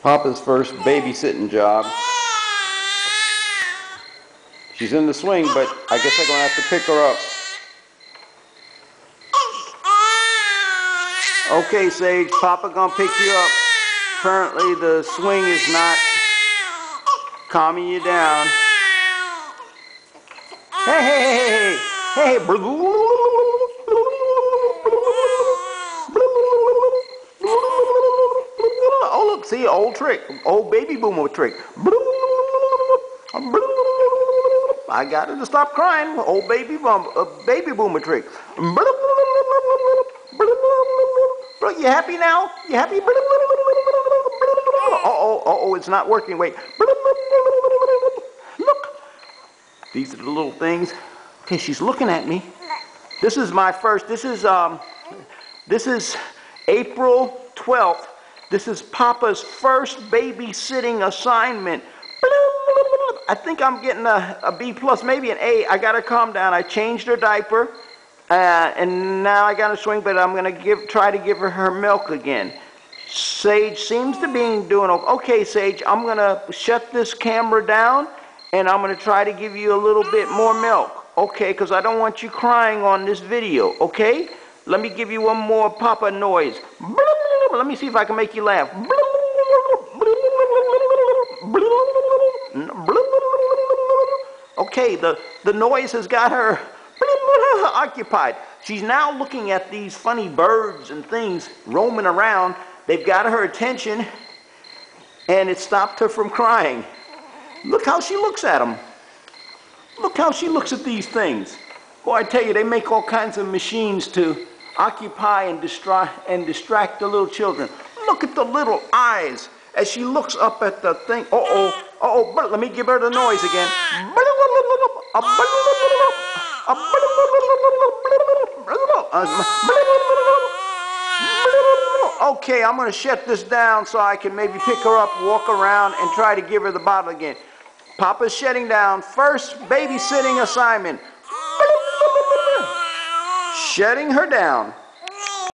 Papa's first babysitting job. She's in the swing, but I guess I'm gonna have to pick her up. Okay, Sage, Papa gonna pick you up. Apparently the swing is not calming you down. Hey, hey, hey, hey, hey, oh look, see, old trick, old baby boomer trick. I got her to stop crying. Old baby boomer trick. You happy now? You happy? Uh-oh, it's not working. Wait. Look. These are the little things. Okay, she's looking at me. This is my first, this is April 12th. This is Papa's first babysitting assignment. I think I'm getting a B plus, maybe an A. I gotta calm down. I changed her diaper, and now I gotta swing, but I'm gonna try to give her milk again. Sage seems to be doing okay. Okay, Sage, I'm gonna shut this camera down, and I'm gonna try to give you a little bit more milk. Okay, because I don't want you crying on this video. Okay, let me give you one more Papa noise. Let me see if I can make you laugh. Okay, the noise has got her occupied. She's now looking at these funny birds and things roaming around. They've got her attention, and it stopped her from crying. Look how she looks at them. Look how she looks at these things. Boy, I tell you, they make all kinds of machines to occupy and distract the little children. Look at the little eyes as she looks up at the thing. But let me give her the noise again. Okay, I'm going to shut this down so I can maybe pick her up, walk around, and try to give her the bottle again. Papa's shutting down. First babysitting assignment. Shutting her down.